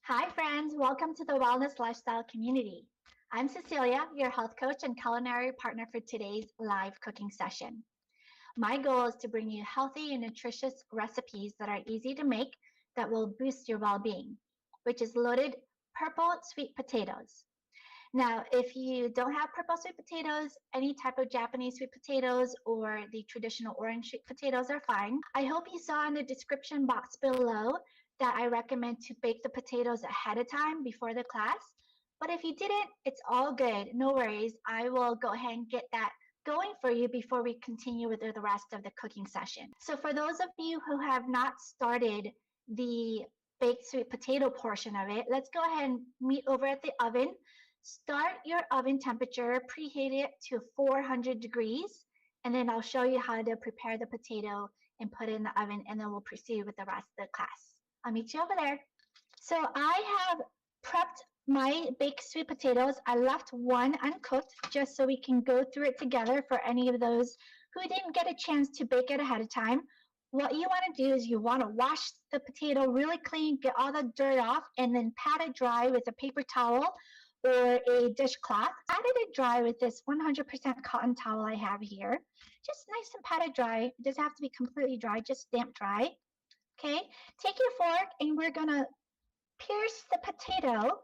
Hi, friends. Welcome to the Wellness Lifestyle Community. I'm Cecilia, your health coach and culinary partner for today's live cooking session. My goal is to bring you healthy and nutritious recipes that are easy to make that will boost your well being, which is loaded purple sweet potatoes. Now, if you don't have purple sweet potatoes, any type of Japanese sweet potatoes or the traditional orange sweet potatoes are fine. I hope you saw in the description box below that I recommend to bake the potatoes ahead of time before the class. But if you didn't, it's all good. No worries. I will go ahead and get that going for you before we continue with the rest of the cooking session. So for those of you who have not started the baked sweet potato portion of it, let's go ahead and meet over at the oven. Start your oven temperature, preheat it to 400 degrees, and then I'll show you how to prepare the potato and put it in the oven, and then we'll proceed with the rest of the class. I'll meet you over there. So I have prepped my baked sweet potatoes. I left one uncooked just so we can go through it together for any of those who didn't get a chance to bake it ahead of time. What you want to do is you want to wash the potato really clean, get all the dirt off, and then pat it dry with a paper towel or a dishcloth. Patted it dry with this 100% cotton towel I have here. Just nice and patted dry. It doesn't have to be completely dry, just damp dry. Okay, take your fork and we're gonna pierce the potato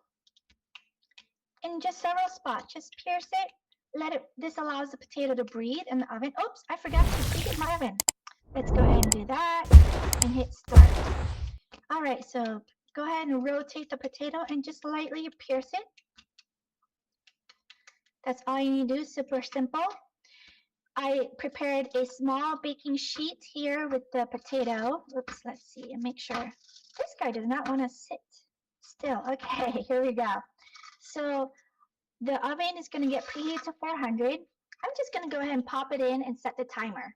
in just several spots. Just pierce it. This allows the potato to breathe in the oven. Oops, I forgot to preheat my oven. Let's go ahead and do that and hit start. All right, so go ahead and rotate the potato and just lightly pierce it. That's all you need to do, super simple. I prepared a small baking sheet here with the potato. Oops, let's see and make sure. This guy does not want to sit still. Okay, here we go. So the oven is going to get preheated to 400. I'm just going to go ahead and pop it in and set the timer.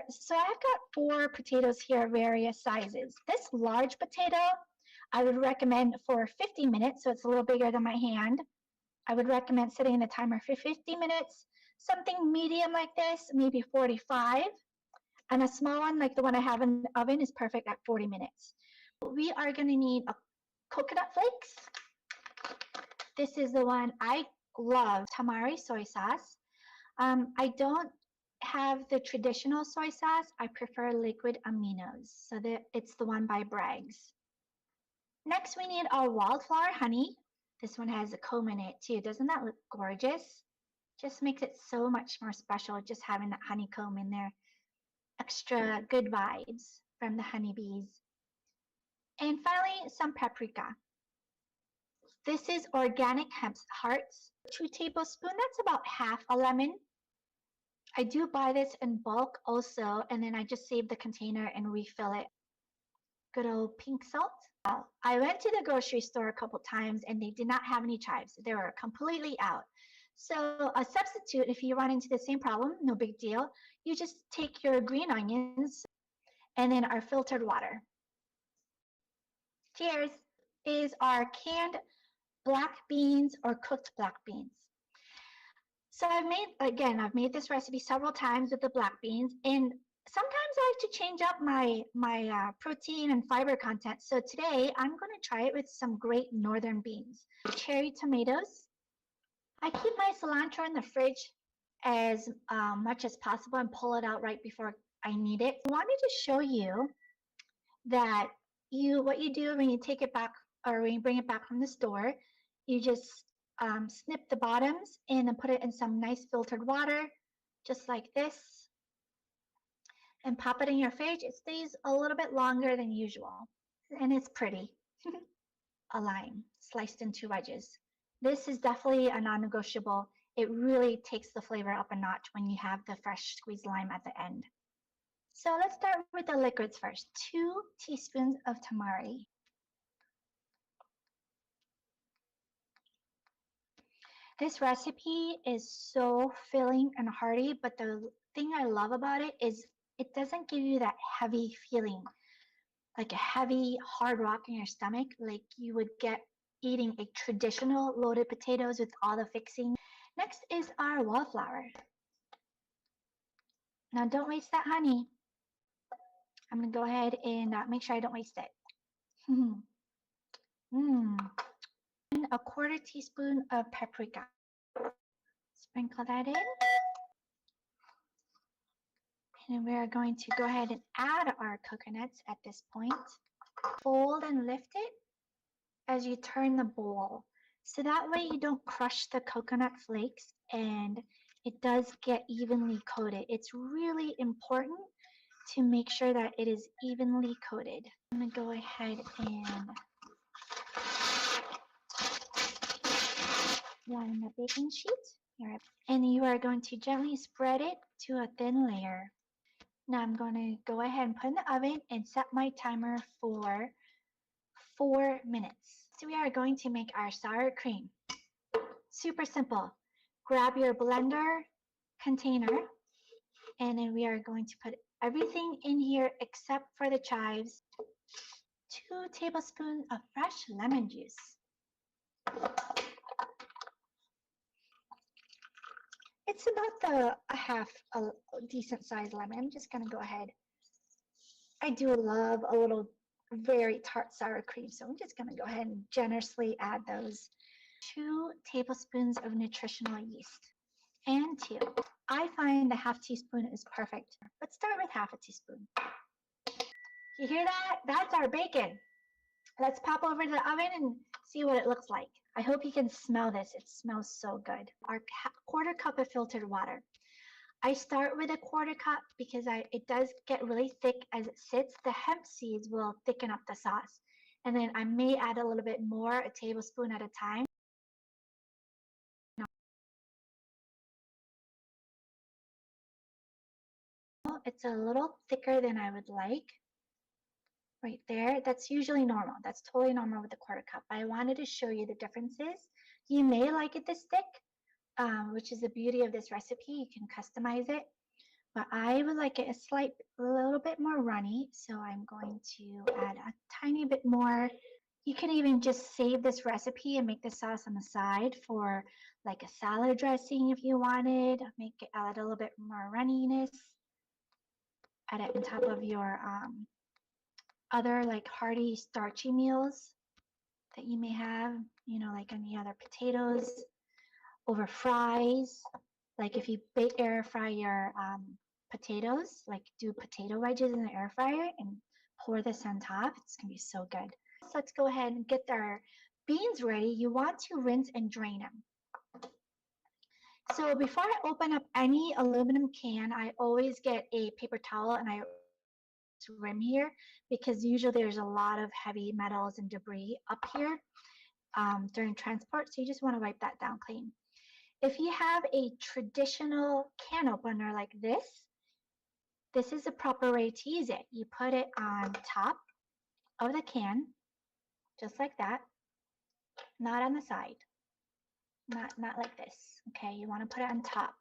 So I've got 4 potatoes here, various sizes. This large potato, I would recommend for 50 minutes, so it's a little bigger than my hand. I would recommend setting the timer for 50 minutes. Something medium like this, maybe 45. And a small one like the one I have in the oven is perfect at 40 minutes. We are going to need a coconut flakes. This is the one I love, tamari soy sauce. I don't have the traditional soy sauce. I prefer liquid aminos. So it's the one by Bragg's. Next, we need our wildflower honey. This one has a comb in it too. Doesn't that look gorgeous? Just makes it so much more special just having that honeycomb in there. Extra good vibes from the honeybees. And finally, some paprika. This is organic hemp hearts. 2 tablespoons, that's about half a lemon. I do buy this in bulk also, and then I just save the container and refill it. Good old pink salt. I went to the grocery store a couple times and they did not have any chives. They were completely out. So a substitute, if you run into the same problem, no big deal. You just take your green onions and then our filtered water. Cheers! Is our canned black beans or cooked black beans. So I've made this recipe several times with the black beans, and sometimes I like to change up my protein and fiber content. So today I'm going to try it with some great northern beans. Cherry tomatoes. I keep my cilantro in the fridge as much as possible and pull it out right before I need it. I wanted to show you that what you do when you take it back or when you bring it back from the store, you just snip the bottoms and then put it in some nice filtered water, just like this, and pop it in your fridge. It stays a little bit longer than usual, and it's pretty. A lime sliced in 2 wedges. This is definitely a non-negotiable. It really takes the flavor up a notch when you have the fresh squeezed lime at the end. So let's start with the liquids first. 2 teaspoons of tamari. This recipe is so filling and hearty, but the thing I love about it is it doesn't give you that heavy feeling, like a heavy, hard rock in your stomach, like you would get eating a traditional loaded potatoes with all the fixing. Next is our wallflower. Now don't waste that honey. I'm gonna go ahead and make sure I don't waste it. a quarter teaspoon of paprika. Sprinkle that in. And we are going to go ahead and add our coconuts at this point. Fold and lift it as you turn the bowl. So that way you don't crush the coconut flakes and it does get evenly coated. It's really important to make sure that it is evenly coated. I'm going to go ahead and line the baking sheet. And you are going to gently spread it to a thin layer. Now I'm going to go ahead and put in the oven and set my timer for 4 minutes. So we are going to make our sour cream. Super simple. Grab your blender container and then we are going to put everything in here except for the chives. 2 tablespoons of fresh lemon juice. It's about a decent sized lemon. I'm just going to go ahead. I do love a little very tart sour cream, so I'm just going to go ahead and generously add those. 2 tablespoons of nutritional yeast and 2. I find the half teaspoon is perfect. Let's start with half a teaspoon. You hear that? That's our bacon. Let's pop over to the oven and see what it looks like. I hope you can smell this. It smells so good. Our quarter cup of filtered water. I start with a quarter cup because it does get really thick as it sits. The hemp seeds will thicken up the sauce. And then I may add a little bit more, a tablespoon at a time. It's a little thicker than I would like. Right there, that's usually normal. That's totally normal with a quarter cup. I wanted to show you the differences. You may like it this thick, which is the beauty of this recipe. You can customize it, but I would like it a little bit more runny. So I'm going to add a tiny bit more. You can even just save this recipe and make the sauce on the side for like a salad dressing if you wanted. Make it add a little bit more runniness. Add it on top of your other like hearty starchy meals that you may have, you know, like any other potatoes over fries. Like if you air fry your potatoes, like do potato wedges in the air fryer and pour this on top, it's gonna be so good. So let's go ahead and get our beans ready. You want to rinse and drain them. So before I open up any aluminum can, I always get a paper towel and I rim here because usually there's a lot of heavy metals and debris up here during transport, so you just want to wipe that down clean. If you have a traditional can opener like this is the proper way to use it. You put it on top of the can just like that, not on the side, not like this. Okay, you want to put it on top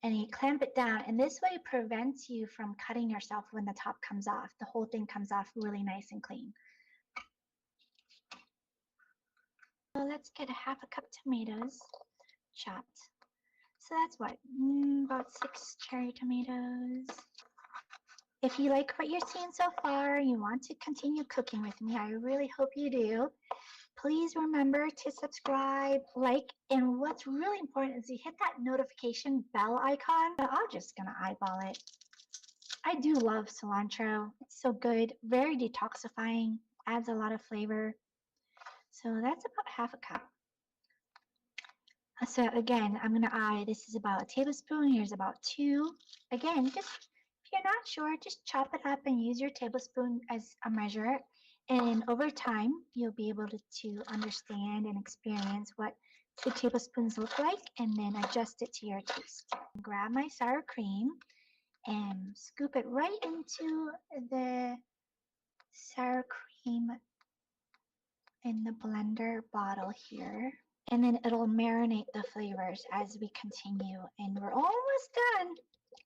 and you clamp it down, and this way prevents you from cutting yourself when the top comes off. The whole thing comes off really nice and clean. So let's get a half a cup tomatoes chopped. So that's what, about 6 cherry tomatoes. If you like what you're seeing so far, you want to continue cooking with me, I really hope you do. Please remember to subscribe, like, and what's really important is you hit that notification bell icon. I'm just gonna eyeball it. I do love cilantro. It's so good, very detoxifying, adds a lot of flavor. So that's about half a cup. So again, I'm gonna eye, this is about a tablespoon, here's about 2. Again, just if you're not sure, just chop it up and use your tablespoon as a measure. And over time, you'll be able to understand and experience what 2 tablespoons look like and then adjust it to your taste. Grab my sour cream and scoop it right into the sour cream in the blender bottle here. And then it'll marinate the flavors as we continue. And we're almost done.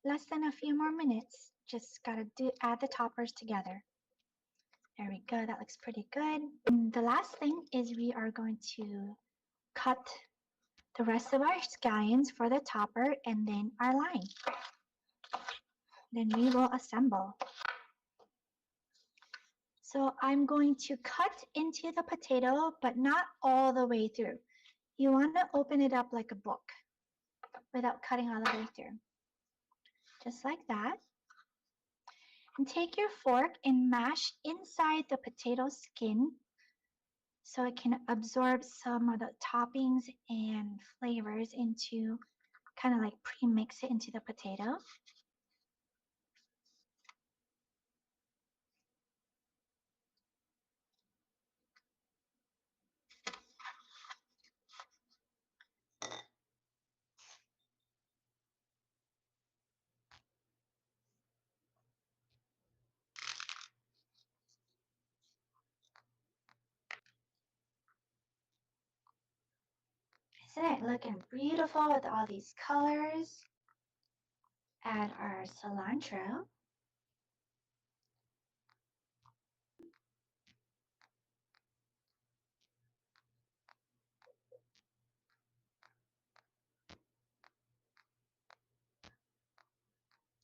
Less than a few more minutes. Just gotta add the toppers together. There we go, that looks pretty good. And the last thing is we are going to cut the rest of our scallions for the topper and then our line. Then we will assemble. So I'm going to cut into the potato, but not all the way through. You want to open it up like a book without cutting all the way through. Just like that. And take your fork and mash inside the potato skin so it can absorb some of the toppings and flavors into, kind of like pre-mix it into the potato. Isn't it looking beautiful with all these colors? Add our cilantro.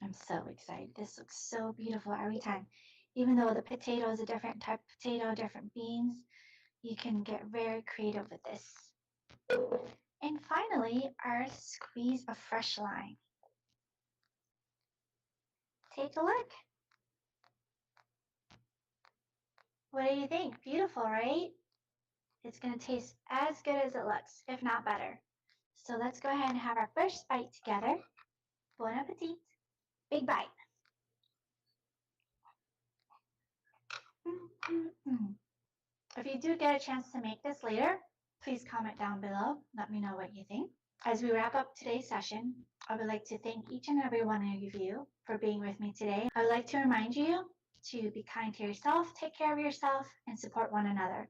I'm so excited. This looks so beautiful every time. Even though the potato is a different type of potato, different beans, you can get very creative with this. And finally, our squeeze of fresh lime. Take a look. What do you think? Beautiful, right? It's going to taste as good as it looks, if not better. So let's go ahead and have our first bite together. Bon appetit. Big bite. If you do get a chance to make this later, please comment down below. Let me know what you think. As we wrap up today's session, I would like to thank each and every one of you for being with me today. I would like to remind you to be kind to yourself, take care of yourself, and support one another.